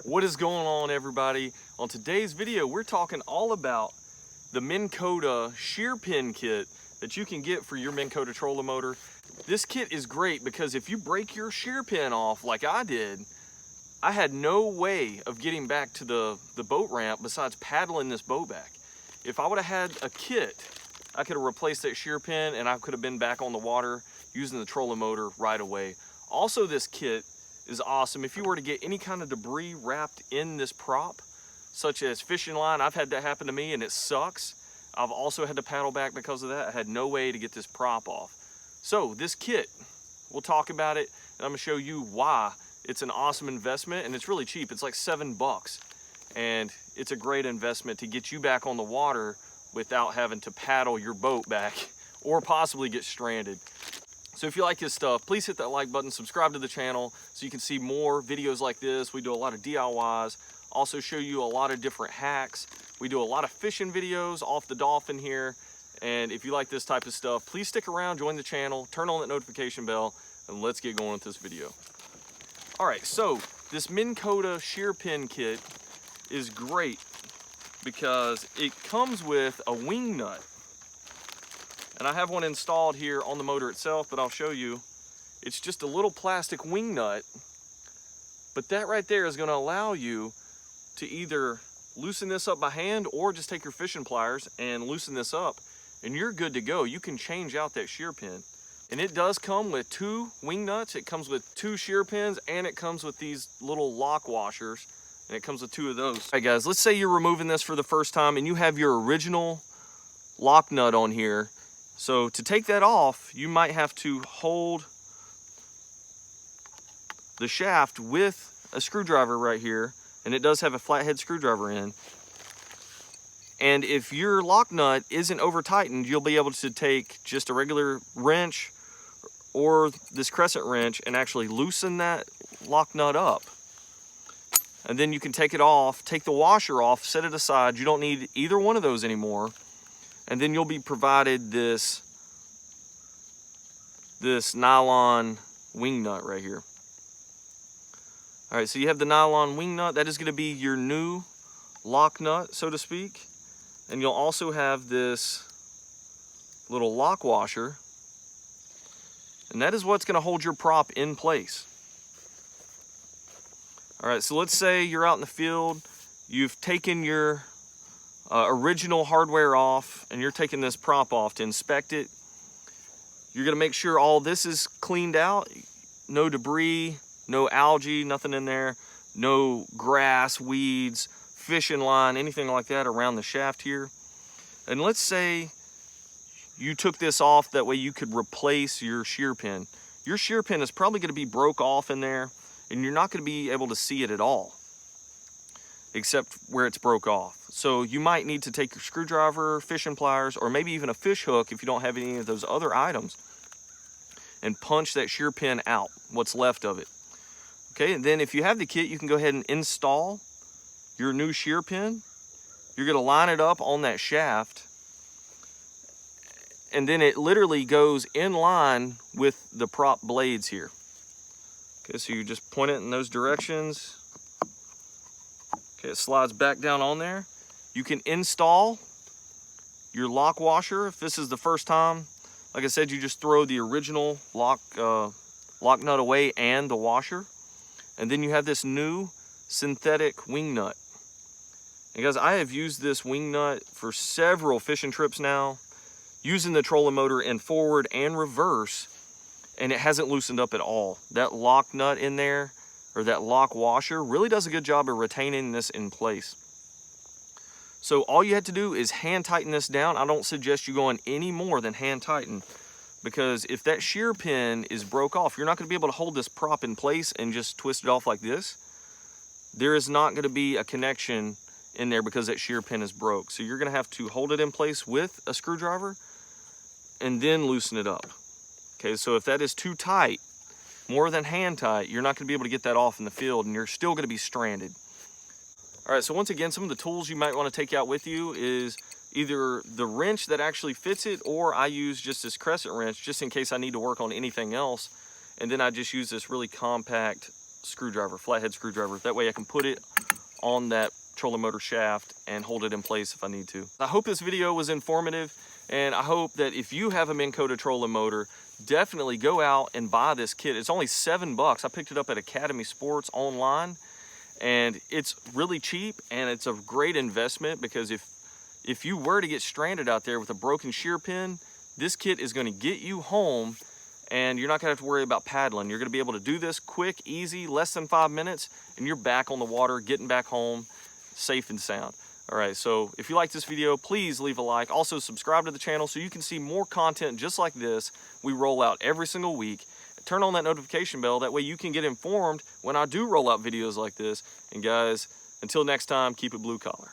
What is going on, everybody? On today's video, we're talking all about the Minn Kota shear pin kit that you can get for your Minn Kota trolling motor. This kit is great because if you break your shear pin off like I did, I had no way of getting back to the boat ramp besides paddling this boat back. If I would have had a kit, I could have replaced that shear pin and I could have been back on the water using the trolling motor right away. Also, this kit is awesome if you were to get any kind of debris wrapped in this prop, such as fishing line. I've had that happen to me and it sucks. I've also had to paddle back because of that. I had no way to get this prop off. So this kit, we'll talk about it and I'm gonna show you why it's an awesome investment, and it's really cheap. It's like $7 and it's a great investment to get you back on the water without having to paddle your boat back or possibly get stranded. So if you like this stuff, please hit that like button, subscribe to the channel so you can see more videos like this. We do a lot of DIYs, also show you a lot of different hacks. We do a lot of fishing videos off the Dolphin here. And if you like this type of stuff, please stick around, join the channel, turn on that notification bell, and let's get going with this video. All right, so this Minn Kota shear pin kit is great because it comes with a wing nut. And I have one installed here on the motor itself, but I'll show you. It's just a little plastic wing nut, but that right there is gonna allow you to either loosen this up by hand or just take your fishing pliers and loosen this up, and you're good to go. You can change out that shear pin. And it does come with 2 wing nuts. It comes with 2 shear pins, and it comes with these little lock washers, and it comes with 2 of those. All right, guys, let's say you're removing this for the first time and you have your original lock nut on here. So to take that off, you might have to hold the shaft with a screwdriver right here, and it does have a flathead screwdriver in. And if your lock nut isn't over tightened, you'll be able to take just a regular wrench or this crescent wrench and actually loosen that lock nut up. And then you can take it off, take the washer off, set it aside. You don't need either one of those anymore. And then you'll be provided this nylon wing nut right here. All right, so you have the nylon wing nut. That is gonna be your new lock nut, so to speak. And you'll also have this little lock washer. And that is what's gonna hold your prop in place. All right, so let's say you're out in the field, you've taken your original hardware off, and you're taking this prop off to inspect it. You're gonna make sure all this is cleaned out, no debris, no algae, nothing in there, no grass, weeds, fishing line, anything like that around the shaft here. And let's say you took this off, that way you could replace your shear pin. Your shear pin is probably gonna be broke off in there, and you're not gonna be able to see it at all, except where it's broke off. So you might need to take your screwdriver, fishing pliers, or maybe even a fish hook if you don't have any of those other items, and punch that shear pin out, what's left of it. Okay, and then if you have the kit, you can go ahead and install your new shear pin. You're gonna line it up on that shaft, and then it literally goes in line with the prop blades here. Okay, so you just point it in those directions. Okay, it slides back down on there. You can install your lock washer if this is the first time. Like I said, you just throw the original lock nut away and the washer. And then you have this new synthetic wing nut. And guys, I have used this wing nut for several fishing trips now, using the trolling motor in forward and reverse, and it hasn't loosened up at all. That lock nut in there, or that lock washer, really does a good job of retaining this in place. So all you have to do is hand tighten this down. I don't suggest you going any more than hand tighten, because if that shear pin is broke off, you're not gonna be able to hold this prop in place and just twist it off like this. There is not gonna be a connection in there because that shear pin is broke. So you're gonna have to hold it in place with a screwdriver and then loosen it up. Okay, so if that is too tight, more than hand tight, you're not gonna be able to get that off in the field, and you're still gonna be stranded. All right, so once again, some of the tools you might wanna take out with you is either the wrench that actually fits it, or I use just this crescent wrench just in case I need to work on anything else. And then I just use this really compact screwdriver, flathead screwdriver. That way I can put it on that trolling motor shaft and hold it in place if I need to. I hope this video was informative, and I hope that if you have a Minn Kota trolling motor, definitely go out and buy this kit. It's only $7. I picked it up at Academy Sports online, and it's really cheap, and it's a great investment because if you were to get stranded out there with a broken shear pin, this kit is going to get you home, and you're not going to have to worry about paddling. You're going to be able to do this quick, easy, less than 5 minutes, and you're back on the water, getting back home, safe and sound. All right, so if you like this video, please leave a like. Also, subscribe to the channel so you can see more content just like this we roll out every single week. Turn on that notification bell. That way you can get informed when I do roll out videos like this. And guys, until next time, keep it blue collar.